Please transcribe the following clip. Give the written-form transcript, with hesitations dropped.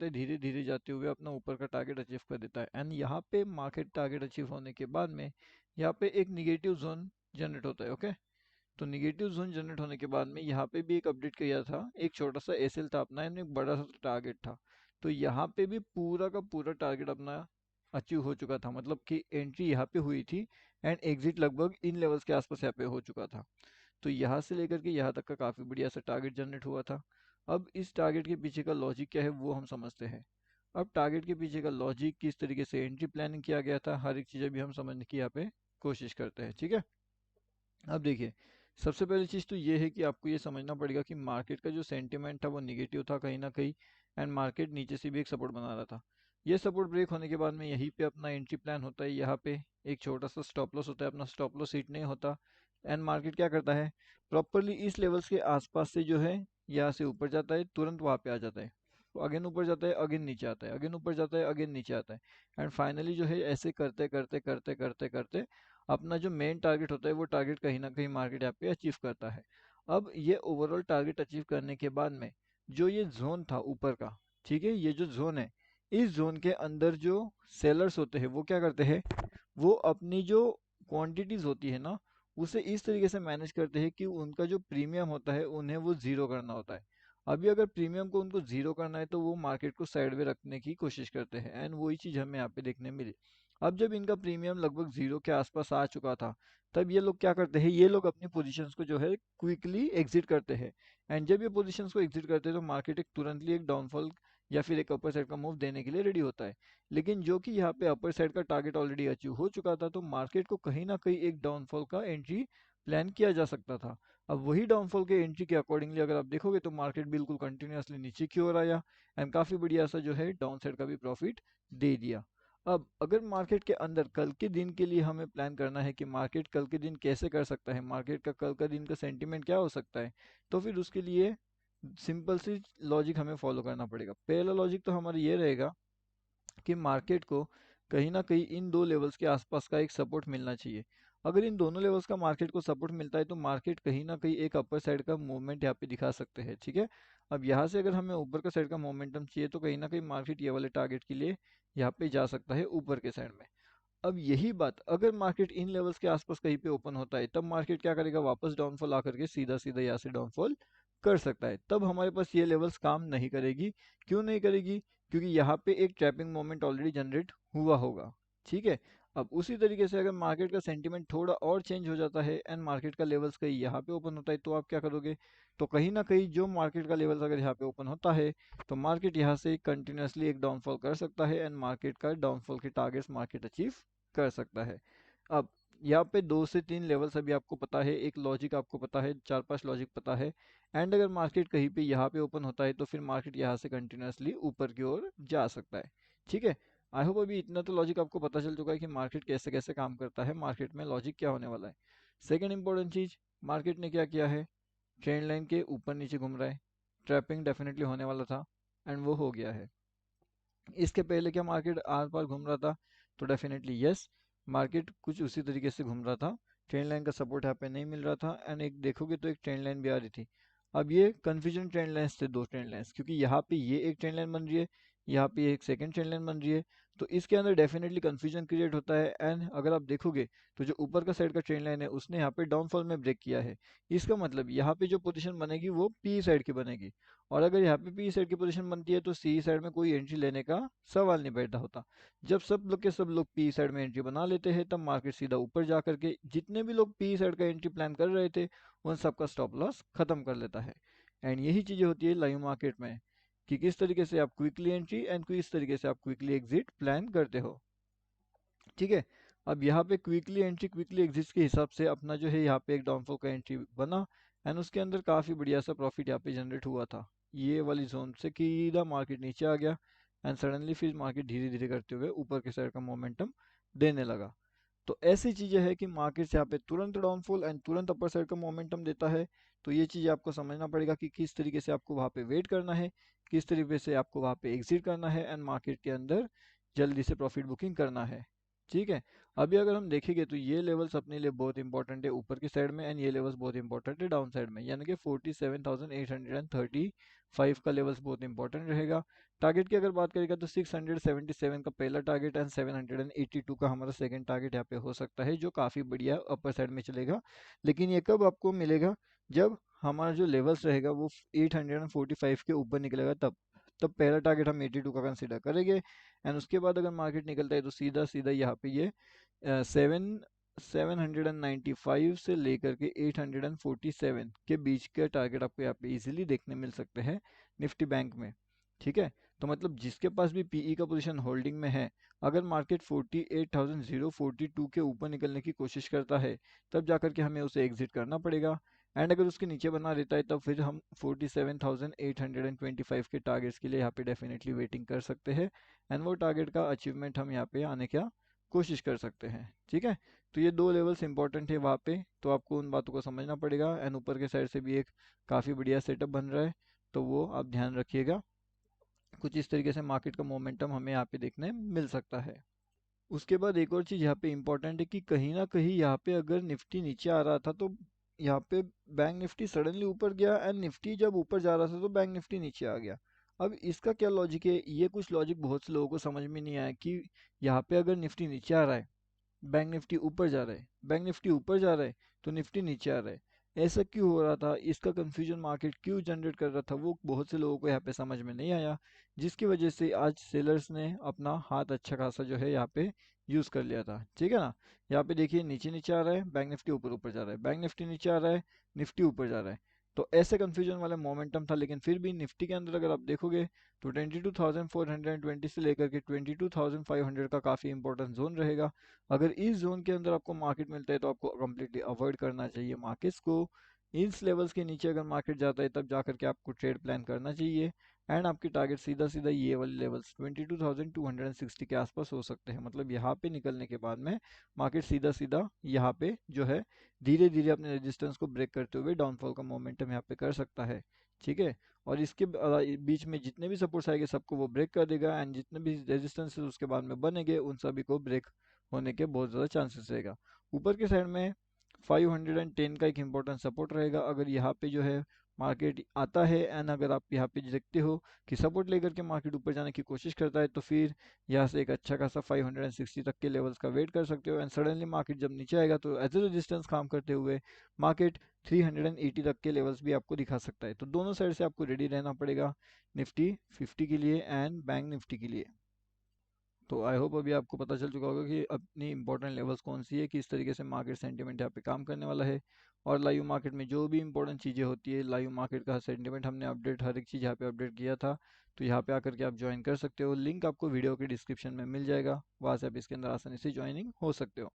करते धीरे धीरे जाते हुए अपना ऊपर का टारगेट अचीव कर देता है। एंड यहाँ पे मार्केट टारगेट अचीव होने के बाद में यहाँ पे एक निगेटिव जोन जनरेट होता है। ओके, तो निगेटिव जोन जनरेट होने के बाद में यहाँ पे भी एक अपडेट किया था, एक छोटा सा एसएल था अपना एंड एक बड़ा सा टारगेट था। तो यहाँ पे भी पूरा का पूरा टारगेट अपना अचीव हो चुका था, मतलब कि एंट्री यहाँ पे हुई थी एंड एग्जिट लगभग इन लेवल्स के आसपास यहाँ पे हो चुका था। तो यहाँ से लेकर के यहाँ तक का काफ़ी बढ़िया सा टारगेट जनरेट हुआ था। अब इस टारगेट के पीछे का लॉजिक क्या है वो हम समझते हैं। अब टारगेट के पीछे का लॉजिक, किस तरीके से एंट्री प्लानिंग किया गया था, हर एक चीज़ अभी हम समझने की यहाँ पे कोशिश करते हैं। ठीक है, अब देखिए, सबसे पहली चीज़ तो ये है कि आपको ये समझना पड़ेगा कि मार्केट का जो सेंटिमेंट था वो निगेटिव था कहीं ना कहीं, एंड मार्केट नीचे से भी एक सपोर्ट बना रहा था। ये सपोर्ट ब्रेक होने के बाद में यहीं पे अपना एंट्री प्लान होता है। यहाँ पे एक छोटा सा स्टॉप लॉस होता है, अपना स्टॉप लॉस हिट नहीं होता एंड मार्केट क्या करता है, प्रॉपरली इस लेवल्स के आसपास से जो है यहाँ से ऊपर जाता है, तुरंत वहाँ पे आ जाता है, तो अगेन ऊपर जाता है, अगेन नीचे आता है, अगेन ऊपर जाता है, अगेन नीचे आता है। एंड फाइनली जो है ऐसे करते करते करते करते करते अपना जो मेन टारगेट होता है वो टारगेट कहीं ना कहीं मार्केट यहाँ पे अचीव करता है। अब ये ओवरऑल टारगेट अचीव करने के बाद में जो ये जोन था ऊपर का, ठीक है, ये जो जोन है, इस जोन के अंदर जो सेलर्स होते हैं वो क्या करते हैं, वो अपनी जो क्वांटिटीज होती है ना, उसे इस तरीके से मैनेज करते हैं कि उनका जो प्रीमियम होता है उन्हें वो जीरो करना होता है। अभी अगर प्रीमियम को उनको जीरो करना है तो वो मार्केट को साइड में रखने की कोशिश करते हैं एंड वही चीज़ हमें यहाँ पे देखने मिली। अब जब इनका प्रीमियम लगभग जीरो के आसपास आ चुका था, तब ये लोग क्या करते हैं, ये लोग अपनी पोजीशंस को जो है क्विकली एग्जिट करते हैं। एंड जब ये पोजीशंस को एग्जिट करते हैं तो मार्केट एक तुरंतली एक डाउनफॉल या फिर एक अपर साइड का मूव देने के लिए रेडी होता है। लेकिन जो कि यहाँ पे अपर साइड का टारगेट ऑलरेडी अचीव हो चुका था, तो मार्केट को कहीं ना कहीं एक डाउनफॉल का एंट्री प्लान किया जा सकता था। अब वही डाउनफॉल के एंट्री के अकॉर्डिंगली अगर आप देखोगे तो मार्केट बिल्कुल कंटिन्यूअसली नीचे की ओर आया एंड काफी बढ़िया सा जो है डाउन साइड का भी प्रॉफिट दे दिया। अब अगर मार्केट के अंदर कल के दिन के लिए हमें प्लान करना है कि मार्केट कल के दिन कैसे कर सकता है, मार्केट का कल का दिन का सेंटीमेंट क्या हो सकता है, तो फिर उसके लिए सिंपल सी लॉजिक हमें फॉलो करना पड़ेगा। पहला लॉजिक तो हमारा ये रहेगा कि मार्केट को कहीं ना कहीं इन दो लेवल्स के आसपास का एक सपोर्ट मिलना चाहिए। अगर इन दोनों लेवल्स का मार्केट को सपोर्ट मिलता है तो मार्केट कहीं ना कहीं एक अपर साइड का मूवमेंट यहाँ पे दिखा सकते हैं। ठीक है, अब यहाँ से अगर हमें ऊपर का साइड का मोमेंटम चाहिए तो कहीं ना कहीं मार्केट ये वाले टारगेट के लिए यहाँ पे जा सकता है ऊपर के साइड में। अब यही बात अगर मार्केट इन लेवल्स के आसपास कहीं पे ओपन होता है, तब मार्केट क्या करेगा, वापस डाउनफॉल आकर के सीधा सीधा यहाँ से डाउनफॉल कर सकता है। तब हमारे पास ये लेवल्स काम नहीं करेगी। क्यों नहीं करेगी, क्योंकि यहाँ पे एक ट्रैपिंग मोमेंट ऑलरेडी जनरेट हुआ होगा। ठीक है, अब उसी तरीके से अगर मार्केट का सेंटीमेंट थोड़ा और चेंज हो जाता है एंड मार्केट का लेवल्स कहीं यहाँ पे ओपन होता है, तो आप क्या करोगे, तो कहीं ना कहीं जो मार्केट का लेवल्स अगर यहाँ पे ओपन होता है तो मार्केट यहाँ से कंटिन्यूसली एक डाउनफॉल कर सकता है एंड मार्केट का डाउनफॉल के टारगेट्स मार्केट अचीव कर सकता है। अब यहाँ पे 2 से 3 लेवल्स अभी आपको पता है, एक लॉजिक आपको पता है, 4-5 लॉजिक पता है। एंड अगर मार्केट कहीं पे यहाँ पे ओपन होता है तो फिर मार्केट यहाँ से कंटिन्यूसली ऊपर की ओर जा सकता है। ठीक है, आई होप अभी इतना तो लॉजिक आपको पता चल चुका है कि मार्केट कैसे कैसे काम करता है, मार्केट में लॉजिक क्या होने वाला है। सेकेंड इंपॉर्टेंट चीज, मार्केट ने क्या किया है, ट्रेंड लाइन के ऊपर नीचे घूम रहा है। ट्रैपिंग डेफिनेटली होने वाला था एंड वो हो गया है। इसके पहले क्या मार्केट आर पार घूम रहा था, तो डेफिनेटली यस, मार्केट कुछ उसी तरीके से घूम रहा था। ट्रेंड लाइन का सपोर्ट यहाँ पे नहीं मिल रहा था एंड एक देखोगे तो एक ट्रेंड लाइन भी आ रही थी। अब ये कंफ्यूजन ट्रेंड लाइन्स थे, दो ट्रेंड लाइन्स, क्योंकि यहाँ पे ये एक ट्रेंड लाइन बन रही है, यहाँ पे एक सेकंड ट्रेंड लाइन बन रही है। तो इसके अंदर डेफिनेटली कंफ्यूजन क्रिएट होता है एंड अगर आप देखोगे तो जो ऊपर का साइड का ट्रेंड लाइन है उसने यहाँ पे डाउनफॉल में ब्रेक किया है। इसका मतलब यहाँ पे जो पोजीशन बनेगी वो पी साइड की बनेगी, और अगर यहाँ पे पी साइड की पोजीशन बनती है तो सी साइड में कोई एंट्री लेने का सवाल नहीं पैदा होता। जब सब लोग के सब लोग पी साइड में एंट्री बना लेते हैं तब मार्केट सीधा ऊपर जा करके जितने भी लोग पी साइड का एंट्री प्लान कर रहे थे उन सबका स्टॉप लॉस खत्म कर लेता है। एंड यही चीजें होती है लाइव मार्केट में, कि किस तरीके से आप क्विकली एंट्री एंड किस तरीके से आप क्विकली एग्जिट प्लान करते हो। ठीक है, अब यहाँ पे क्विकली एंट्री क्विकली एग्जिट के हिसाब से अपना जो है यहाँ पे एक डाउनफॉल का एंट्री बना एंड उसके अंदर काफी बढ़िया सा प्रॉफिट यहाँ पे जनरेट हुआ था। ये वाली जोन से सीधा मार्केट नीचे आ गया एंड सडनली फिर मार्केट धीरे धीरे करते हुए ऊपर के साइड का मोमेंटम देने लगा। तो ऐसी चीजें है कि मार्केट यहाँ पे तुरंत डाउनफॉल एंड तुरंत अपर साइड का मोमेंटम देता है। तो ये चीज आपको समझना पड़ेगा कि किस तरीके से आपको वहाँ पे वेट करना है, किस तरीके से आपको वहाँ पे एग्जिट करना है एंड मार्केट के अंदर जल्दी से प्रॉफिट बुकिंग करना है। ठीक है। अभी अगर हम देखेंगे तो ये लेवल्स अपने लिए बहुत इंपॉर्टेंट है ऊपर की साइड में, एंड ये लेवल्स बहुत इंपॉर्टेंट है डाउन साइड में, यानी कि 47,835 का लेवल्स बहुत इंपॉर्टेंट रहेगा। टारगेट की अगर बात करेगा तो 677 का पहला टारगेट एंड 782 का हमारा सेकंड टारगेट यहाँ पे हो सकता है, जो काफ़ी बढ़िया अपर साइड में चलेगा। लेकिन ये कब आपको मिलेगा, जब हमारा जो लेवल्स रहेगा वो 845 के ऊपर निकलेगा, तब पहला टारगेट हम 82 का कंसिडर करेंगे। एंड उसके बाद अगर मार्केट निकलता है तो सीधा सीधा यहाँ पे ये 795 से लेकर के 847 के बीच के टारगेट आपको यहाँ पे इजीली देखने मिल सकते हैं निफ्टी बैंक में। ठीक है, तो मतलब जिसके पास भी पीई का पोजीशन होल्डिंग में है, अगर मार्केट 48,042 के ऊपर निकलने की कोशिश करता है, तब जाकर के हमें उसे एग्जिट करना पड़ेगा। एंड अगर उसके नीचे बना रहता है तब फिर हम 47,825 के टारगेट्स के लिए यहाँ पे डेफिनेटली वेटिंग कर सकते हैं, एंड वो टारगेट का अचीवमेंट हम यहाँ पे आने का कोशिश कर सकते हैं। ठीक है, तो ये दो लेवल्स इंपॉर्टेंट है वहाँ पे, तो आपको उन बातों को समझना पड़ेगा। एंड ऊपर के साइड से भी एक काफ़ी बढ़िया सेटअप बन रहा है, तो वो आप ध्यान रखिएगा। कुछ इस तरीके से मार्केट का मोमेंटम हमें यहाँ पे देखने मिल सकता है। उसके बाद एक और चीज़ यहाँ पे इम्पोर्टेंट है कि कहीं ना कहीं यहाँ पे अगर निफ्टी नीचे आ रहा था तो यहाँ पे बैंक निफ्टी सडनली ऊपर गया, एंड निफ्टी जब ऊपर जा रहा था तो बैंक निफ्टी नीचे आ गया। अब इसका क्या लॉजिक है, ये कुछ लॉजिक बहुत से लोगों को समझ में नहीं आया कि यहाँ पे अगर निफ्टी नीचे आ रहा है, बैंक निफ्टी ऊपर जा रहा है, बैंक निफ्टी ऊपर जा रहा है तो निफ्टी नीचे आ रहा है, ऐसा क्यों हो रहा था, इसका कंफ्यूजन मार्केट क्यों जनरेट कर रहा था, वो बहुत से लोगों को यहाँ पे समझ में नहीं आया, जिसकी वजह से आज सेलर्स ने अपना हाथ अच्छा खासा जो है यहाँ पे यूज कर लिया था। ठीक है ना, यहाँ पे देखिए नीचे नीचे आ रहा है, बैंक निफ्टी ऊपर ऊपर जा रहा है, बैंक निफ्टी नीचे आ रहा है, निफ्टी ऊपर जा रहा है, तो ऐसे कंफ्यूजन वाला मोमेंटम था। लेकिन फिर भी निफ्टी के अंदर अगर आप देखोगे तो 22,420 से लेकर के 22,500 का काफ़ी इंपॉर्टेंट जोन रहेगा। अगर इस जोन के अंदर आपको मार्केट मिलता है तो आपको कम्प्लीटली अवॉइड करना चाहिए मार्केट्स को। इस लेवल्स के नीचे अगर मार्केट जाता है तब जाकर के आपको ट्रेड प्लान करना चाहिए, एंड आपकी टारगेट सीधा सीधा ये वाले लेवल्स 22,260 के आसपास हो सकते हैं। मतलब यहाँ पे निकलने के बाद में मार्केट सीधा सीधा यहाँ पे जो है धीरे धीरे अपने रेजिस्टेंस को ब्रेक करते हुए डाउनफॉल का मोमेंटम यहाँ पे कर सकता है। ठीक है, और इसके बीच में जितने भी सपोर्ट्स आएंगे सबको वो ब्रेक कर देगा, एंड जितने भी रेजिस्टेंस उसके बाद में बनेंगे उन सभी को ब्रेक होने के बहुत ज़्यादा चांसेस रहेगा। ऊपर के साइड में 510 का एक इम्पोर्टेंट सपोर्ट रहेगा। अगर यहाँ पे जो है मार्केट आता है, एंड अगर आप यहाँ पे देखते हो कि सपोर्ट लेकर के मार्केट ऊपर जाने की कोशिश करता है, तो फिर यहाँ से एक अच्छा खासा 560 तक के लेवल्स का वेट कर सकते हो। एंड सडनली मार्केट जब नीचे आएगा तो एज ए रेजिस्टेंस काम करते हुए मार्केट 380 तक के लेवल्स भी आपको दिखा सकता है। तो दोनों साइड से आपको रेडी रहना पड़ेगा, निफ्टी 50 के लिए एंड बैंक निफ्टी के लिए। तो आई होप अभी आपको पता चल चुका होगा कि अपनी इंपॉर्टेंट लेवल्स कौन सी है, किस तरीके से मार्केट सेंटिमेंट यहाँ पे काम करने वाला है, और लाइव मार्केट में जो भी इंपॉर्टेंट चीज़ें होती है, लाइव मार्केट का सेंटिमेंट हमने अपडेट हर एक चीज़ यहाँ पे अपडेट किया था। तो यहाँ पे आकर के आप ज्वाइन कर सकते हो, लिंक आपको वीडियो के डिस्क्रिप्शन में मिल जाएगा, वहाँ से आप इसके अंदर आसानी से ज्वाइनिंग हो सकते हो।